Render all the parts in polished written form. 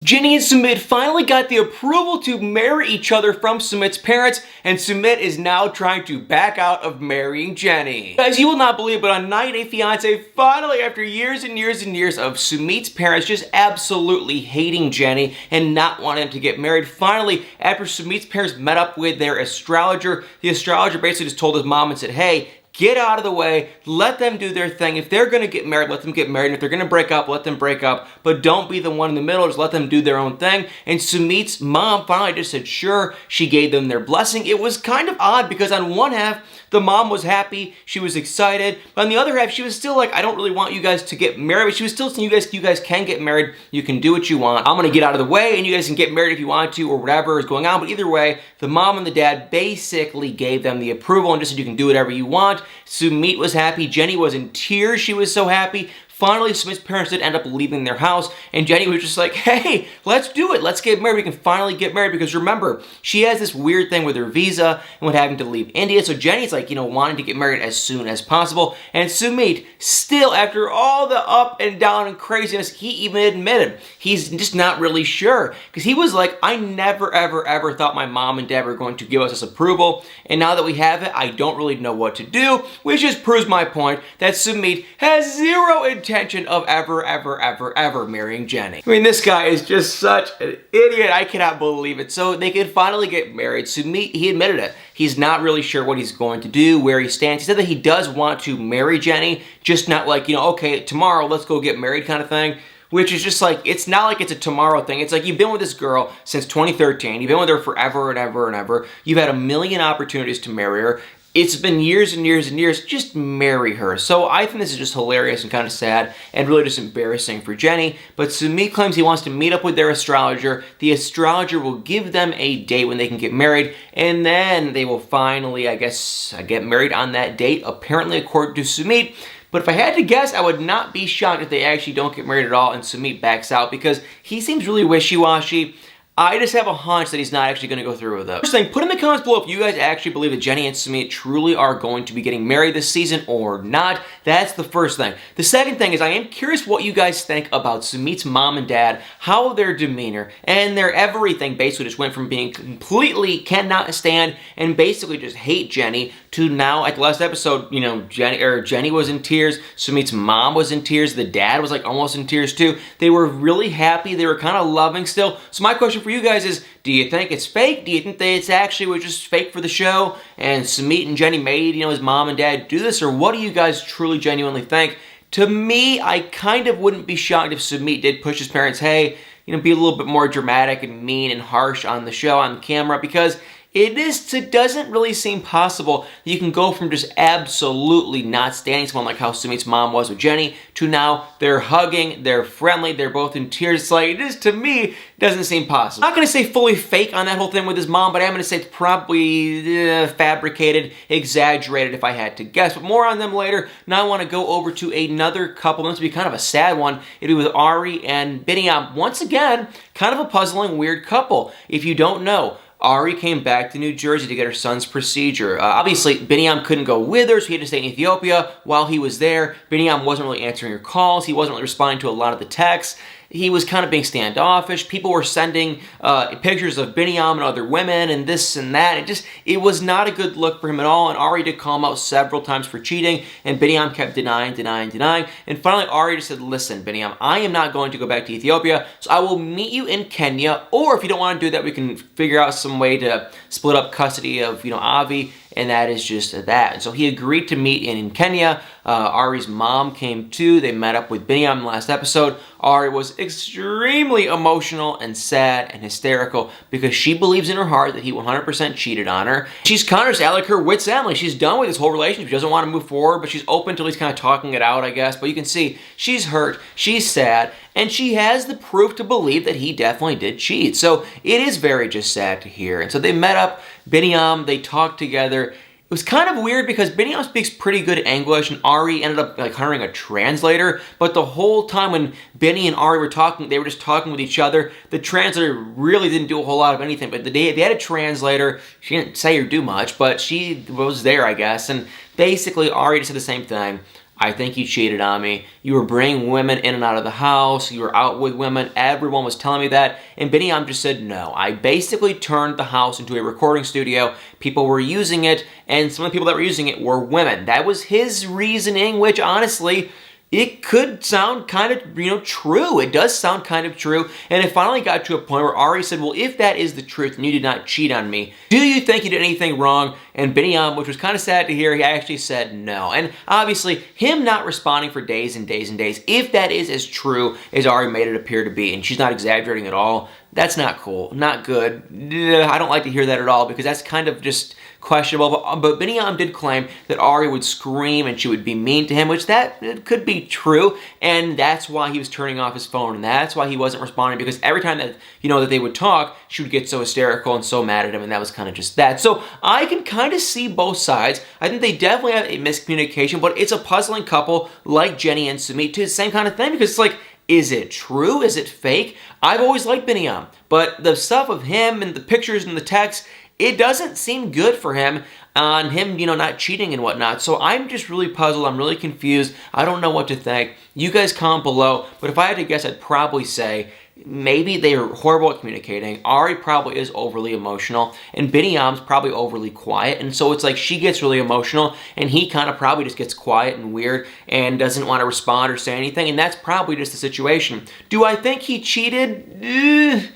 Jenny and Sumit finally got the approval to marry each other from Sumit's parents, and Sumit is now trying to back out of marrying Jenny. Guys, you will not believe, but on 90 Day Fiancé, finally, after years and years and years of Sumit's parents just absolutely hating Jenny and not wanting them to get married, finally, after Sumit's parents met up with their astrologer, the astrologer basically just told his mom and said, hey, get out of the way, let them do their thing. If they're going to get married, let them get married. And if they're going to break up, let them break up. But don't be the one in the middle, just let them do their own thing. And Sumit's mom finally just said, sure, she gave them their blessing. It was kind of odd because on one half, the mom was happy, she was excited. But on the other half, she was still like, I don't really want you guys to get married. But she was still saying, you guys can get married. You can do what you want. I'm going to get out of the way and you guys can get married if you want to or whatever is going on. But either way, the mom and the dad basically gave them the approval and just said, you can do whatever you want. Sumit was happy. Jenny was in tears. She was so happy. Finally, Sumit's parents did end up leaving their house, and Jenny was just like, hey, let's do it. Let's get married. We can finally get married because remember, she has this weird thing with her visa and with having to leave India. So Jenny's like, wanting to get married as soon as possible. And Sumit, still, after all the up and down and craziness, he even admitted he's just not really sure. Because he was like, I never, ever, ever thought my mom and dad were going to give us this approval. And now that we have it, I don't really know what to do. Which just proves my point that Sumit has zero intention of ever marrying Jenny. I mean, this guy is just such an idiot. I cannot believe it. So they could finally get married. Sumit, he admitted it. He's not really sure what he's going to do, where he stands. He said that he does want to marry Jenny, just not like, okay, tomorrow, let's go get married kind of thing. Which is just like, it's not like it's a tomorrow thing. It's like you've been with this girl since 2013. You've been with her forever and ever and ever. You've had a million opportunities to marry her. It's been years and years and years. Just marry her. So I think this is just hilarious and kind of sad and really just embarrassing for Jenny. But Sumit claims he wants to meet up with their astrologer. The astrologer will give them a date when they can get married. And then they will finally, I guess, get married on that date, apparently according to Sumit. But if I had to guess, I would not be shocked if they actually don't get married at all and Sumit backs out because he seems really wishy-washy. I just have a hunch that he's not actually going to go through with it. First thing, put in the comments below if you guys actually believe that Jenny and Sumit truly are going to be getting married this season or not. That's the first thing. The second thing is I am curious what you guys think about Sumit's mom and dad, how their demeanor and their everything basically just went from being completely cannot stand and basically just hate Jenny to now at the last episode, Jenny was in tears, Sumit's mom was in tears, the dad was like almost in tears too. They were really happy, they were kind of loving still. So my question for you guys is, do you think it's fake? Do you think that it's actually was just fake for the show and Sumit and Jenny made, his mom and dad do this? Or what do you guys truly genuinely think? To me, I kind of wouldn't be shocked if Sumit did push his parents, hey, be a little bit more dramatic and mean and harsh on the show, on camera, because it doesn't really seem possible that you can go from just absolutely not standing someone like how Sumit's mom was with Jenny to now they're hugging, they're friendly, they're both in tears. It's like, to me, doesn't seem possible. I'm not going to say fully fake on that whole thing with his mom, but I am going to say it's probably fabricated, exaggerated if I had to guess. But more on them later. Now I want to go over to another couple. This will be kind of a sad one. It'll be with Ari and Biniyam. Once again, kind of a puzzling, weird couple. If you don't know, Ari came back to New Jersey to get her son's procedure. Obviously, Biniyam couldn't go with her, so he had to stay in Ethiopia. While he was there, Biniyam wasn't really answering her calls. He wasn't really responding to a lot of the texts. He was kind of being standoffish. People were sending pictures of Biniyam and other women and this and that. It was not a good look for him at all. And Ari did call him out several times for cheating. And Biniyam kept denying. And finally, Ari just said, listen, Biniyam, I am not going to go back to Ethiopia. So I will meet you in Kenya. Or if you don't want to do that, we can figure out some way to split up custody of, Avi. And that is just that. And so he agreed to meet in Kenya. Ari's mom came too. They met up with Biniyam in the last episode. Ari was extremely emotional and sad and hysterical because she believes in her heart that he 100% cheated on her. She's kind of just at like her wit's end. Like she's done with this whole relationship. She doesn't want to move forward, but she's open to at least kind of talking it out, I guess. But you can see she's hurt, she's sad, and she has the proof to believe that he definitely did cheat. So it is very just sad to hear. And so they met up, Biniyam, they talked together. It was kind of weird because Biniyam speaks pretty good English and Ari ended up hiring a translator. But the whole time when Binny and Ari were talking, they were just talking with each other. The translator really didn't do a whole lot of anything. But they had a translator. She didn't say or do much, but she was there, I guess. And basically, Ari just said the same thing. I think you cheated on me. You were bringing women in and out of the house. You were out with women. Everyone was telling me that. And Biniyam just said no. I basically turned the house into a recording studio. People were using it, and some of the people that were using it were women. That was his reasoning, which honestly, it could sound kind of, true. It does sound kind of true. And it finally got to a point where Ari said, well, if that is the truth and you did not cheat on me, do you think you did anything wrong? And Biniyam, which was kind of sad to hear, he actually said no. And obviously, him not responding for days and days and days, if that is as true as Ari made it appear to be, and she's not exaggerating at all, that's not cool, not good. I don't like to hear that at all because that's kind of just questionable. But Biniyam did claim that Ari would scream and she would be mean to him, which that could be true, and that's why he was turning off his phone, and that's why he wasn't responding, because every time that that they would talk, she would get so hysterical and so mad at him, and that was kind of just that. So I can kind of see both sides. I think they definitely have a miscommunication, but it's a puzzling couple like Jenny and Sumit too. The same kind of thing, because it's like, is it true? Is it fake? I've always liked Biniyam, but the stuff of him and the pictures and the text, it doesn't seem good for him on him, not cheating and whatnot. So I'm just really puzzled. I'm really confused. I don't know what to think. You guys comment below, but if I had to guess, I'd probably say maybe they are horrible at communicating. Ari probably is overly emotional, and Biniyam's probably overly quiet, and so it's like she gets really emotional, and he kind of probably just gets quiet and weird and doesn't want to respond or say anything, and that's probably just the situation. Do I think he cheated?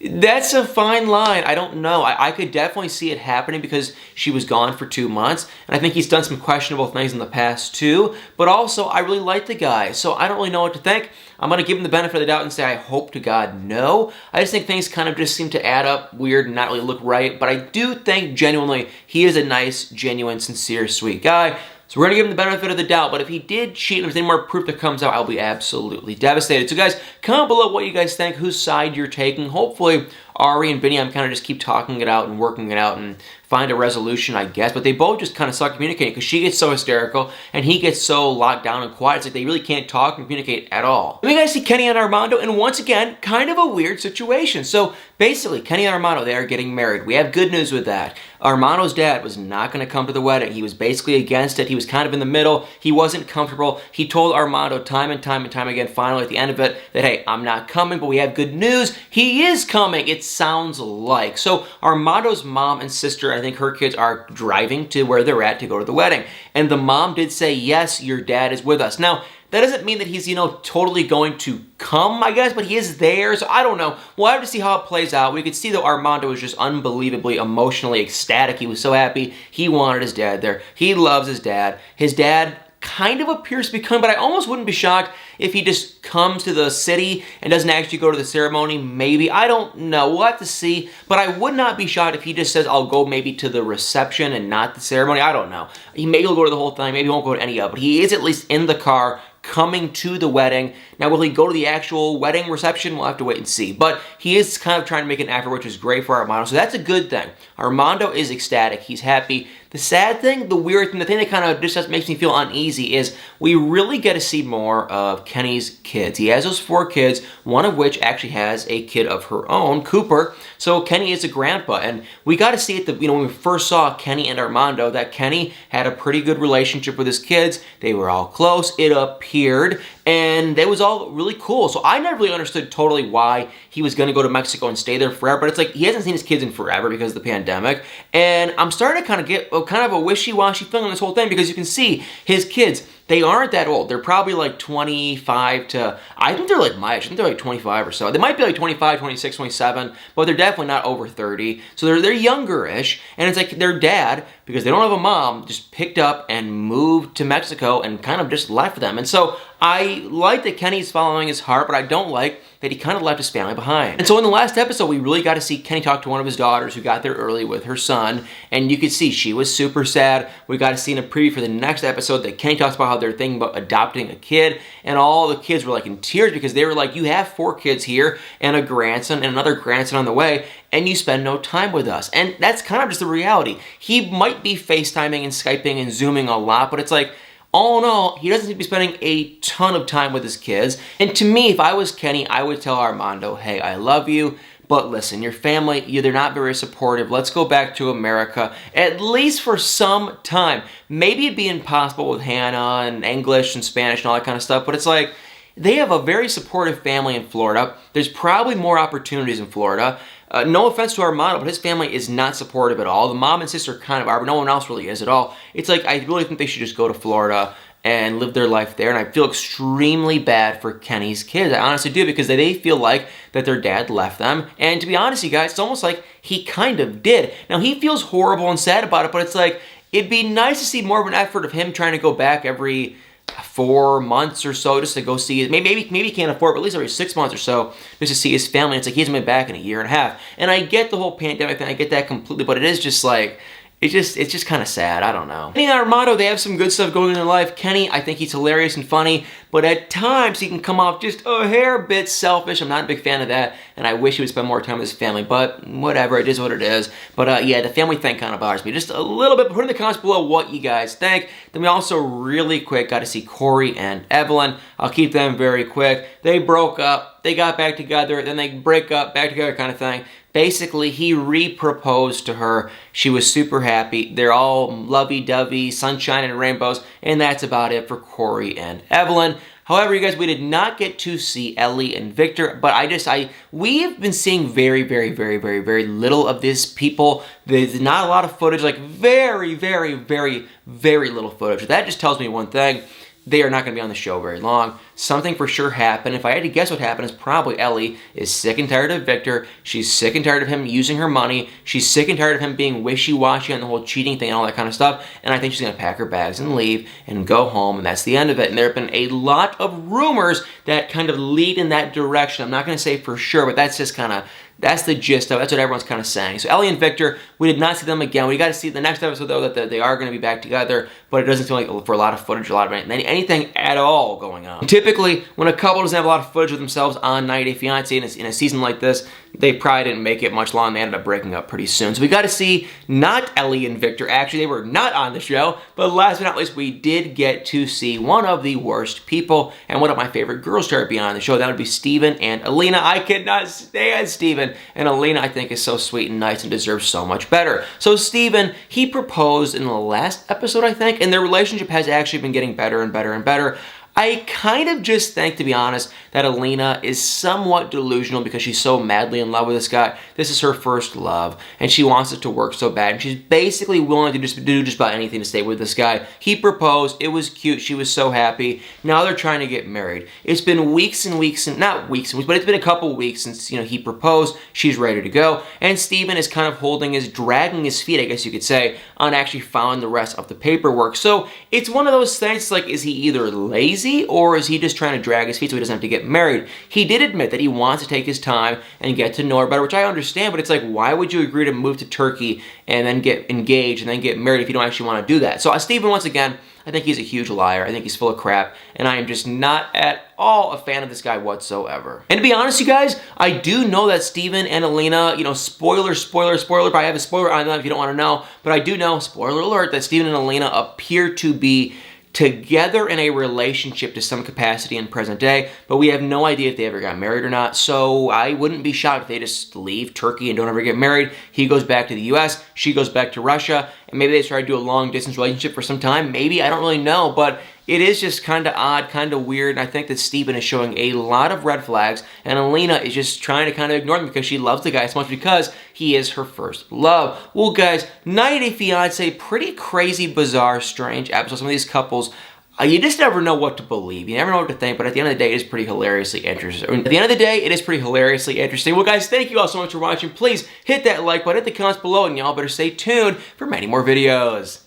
That's a fine line. I don't know. I could definitely see it happening because she was gone for 2 months, and I think he's done some questionable things in the past too, but also I really like the guy, so I don't really know what to think. I'm going to give him the benefit of the doubt and say I hope to God no. I just think things kind of just seem to add up weird and not really look right, but I do think genuinely he is a nice, genuine, sincere, sweet guy. So we're going to give him the benefit of the doubt, but if he did cheat and there's any more proof that comes out, I'll be absolutely devastated. So guys, comment below what you guys think, whose side you're taking. Hopefully, Ari and Biniyam kind of just keep talking it out and working it out and find a resolution, I guess. But they both just kind of suck communicating because she gets so hysterical and he gets so locked down and quiet. It's like they really can't talk and communicate at all. Then we guys see Kenny and Armando, and once again, kind of a weird situation. So basically, Kenny and Armando, they are getting married. We have good news with that. Armando's dad was not going to come to the wedding. He was basically against it. He was kind of in the middle. He wasn't comfortable. He told Armando time and time and time again, finally at the end of it, that, hey, I'm not coming, but we have good news. He is coming, it sounds like. So Armando's mom and sister, I think her kids are driving to where they're at to go to the wedding. And the mom did say, yes, your dad is with us. Now, that doesn't mean that he's, totally going to come, I guess, but he is there, so I don't know. We'll have to see how it plays out. We could see that Armando was just unbelievably emotionally ecstatic. He was so happy. He wanted his dad there. He loves his dad. His dad kind of appears to be coming, but I almost wouldn't be shocked if he just comes to the city and doesn't actually go to the ceremony. Maybe. I don't know. We'll have to see, but I would not be shocked if he just says, I'll go maybe to the reception and not the ceremony. I don't know. Maybe he'll go to the whole thing. Maybe he won't go to any of it. But he is at least in the car coming to the wedding. Now, will he go to the actual wedding reception? We'll have to wait and see. But he is kind of trying to make an effort, which is great for Armando. So that's a good thing. Armando is ecstatic. He's happy. The sad thing, the weird thing, the thing that kind of just makes me feel uneasy is we really get to see more of Kenny's kids. He has those 4 kids, one of which actually has a kid of her own, Cooper. So Kenny is a grandpa, and we got to see it, when we first saw Kenny and Armando, that Kenny had a pretty good relationship with his kids. They were all close, it appeared, and that was all really cool. So I never really understood totally why he was going to go to Mexico and stay there forever, but it's like he hasn't seen his kids in forever because of the pandemic, and I'm starting to kind of get kind of a wishy-washy feeling on this whole thing, because you can see his kids, they aren't that old. They're probably like 25 to, I think they're like my age. I think they're like 25 or so. They might be like 25, 26, 27, but they're definitely not over 30. So they're younger-ish, and it's like their dad, because they don't have a mom, just picked up and moved to Mexico and kind of just left them. And so I like that Kenny's following his heart, but I don't like that he kind of left his family behind. And so in the last episode, we really got to see Kenny talk to one of his daughters who got there early with her son, and you could see she was super sad. We got to see in a preview for the next episode that Kenny talks about how they're thinking about adopting a kid, and all the kids were like in tears because they were like, you have 4 kids here and a grandson and another grandson on the way, and you spend no time with us. And that's kind of just the reality. He might be FaceTiming and Skyping and Zooming a lot, but it's like, all in all, he doesn't seem to be spending a ton of time with his kids. And to me, if I was Kenny, I would tell Armando, hey, I love you, but listen, your family, they're not very supportive. Let's go back to America, at least for some time. Maybe it'd be impossible with Hannah and English and Spanish and all that kind of stuff, but it's like, they have a very supportive family in Florida. There's probably more opportunities in Florida. No offense to Armando, but his family is not supportive at all. The mom and sister kind of are, but no one else really is at all. It's like, I really think they should just go to Florida and live their life there, and I feel extremely bad for Kenny's kids. I honestly do, because they feel like that their dad left them, and to be honest, you guys, it's almost like he kind of did. Now, he feels horrible and sad about it, but it's like, it'd be nice to see more of an effort of him trying to go back every 4 months or so just to go see his, maybe he can't afford, but at least every 6 months or so just to see his family. It's like he hasn't been back in a year and a half. And I get the whole pandemic thing, I get that completely, but it is just like, it's just kind of sad. I don't know. Kenny and Armando, they have some good stuff going in their life. Kenny, I think he's hilarious and funny, but at times he can come off just a hair bit selfish. I'm not a big fan of that, and I wish he would spend more time with his family, but whatever, it is what it is. But yeah, the family thing kind of bothers me just a little bit. Put in the comments below what you guys think. Then we also really quick got to see Corey and Evelyn. I'll keep them very quick. They broke up, they got back together, then they break up, back together kind of thing. Basically, he re-proposed to her. She was super happy. They're all lovey-dovey, sunshine and rainbows, and that's about it for Corey and Evelyn. However, you guys, we did not get to see Ellie and Victor, but we've been seeing very little of these people. There's not a lot of footage, like very little footage. That just tells me one thing. They are not going to be on the show very long. Something for sure happened. If I had to guess what happened, is probably Ellie is sick and tired of Victor. She's sick and tired of him using her money. She's sick and tired of him being wishy-washy on the whole cheating thing and all that kind of stuff. And I think she's going to pack her bags and leave and go home, and that's the end of it. And there have been a lot of rumors that kind of lead in that direction. I'm not going to say for sure, but that's just kind of, that's the gist of it. That's what everyone's kind of saying. So Ellie and Victor, we did not see them again. We got to see the next episode, though, that they are going to be back together, but it doesn't seem like for a lot of footage, a lot of anything at all going on. Typically, when a couple doesn't have a lot of footage of themselves on 90 Day Fiancé in a season like this, they probably didn't make it much long. They ended up breaking up pretty soon. So we got to see not Ellie and Victor. Actually, they were not on the show, but last but not least, we did get to see one of the worst people and one of my favorite girls to be on the show. That would be Steven and Alina. I cannot stand Steven, and Alina, I think, is so sweet and nice and deserves so much better. So Steven, he proposed in the last episode, I think, and their relationship has actually been getting better and better and better. I kind of just think, to be honest, that Alina is somewhat delusional because she's so madly in love with this guy. This is her first love, and she wants it to work so bad. And she's basically willing to do just about anything to stay with this guy. He proposed. It was cute. She was so happy. Now they're trying to get married. It's been weeks and weeks, and not weeks and weeks, but it's been a couple weeks since, you know, he proposed. She's ready to go. And Steven is kind of dragging his feet, I guess you could say, on actually following the rest of the paperwork. So it's one of those things, like, is he either lazy or is he just trying to drag his feet so he doesn't have to get married? He did admit that he wants to take his time and get to know her better, which I understand, but it's like, why would you agree to move to Turkey and then get engaged and then get married if you don't actually want to do that? So Steven, once again, I think he's a huge liar. I think he's full of crap, and I am just not at all a fan of this guy whatsoever. And to be honest, you guys, I do know that Steven and Alina, you know, spoiler, but I have a spoiler on that if you don't want to know, but I do know, spoiler alert, that Steven and Alina appear to be together in a relationship to some capacity in present day, but we have no idea if they ever got married or not, so I wouldn't be shocked if they just leave Turkey and don't ever get married. He goes back to the US, she goes back to Russia, and maybe they try to do a long-distance relationship for some time. Maybe, I don't really know, but it is just kind of odd, kind of weird, and I think that Steven is showing a lot of red flags, and Alina is just trying to kind of ignore them because she loves the guy so much because he is her first love. Well, guys, 90 Day Fiancé, pretty crazy, bizarre, strange episode. Some of these couples, you just never know what to believe. You never know what to think, but at the end of the day, it is pretty hilariously interesting. At the end of the day, it is pretty hilariously interesting. Well, guys, thank you all so much for watching. Please hit that like button, hit the comments below, and y'all better stay tuned for many more videos.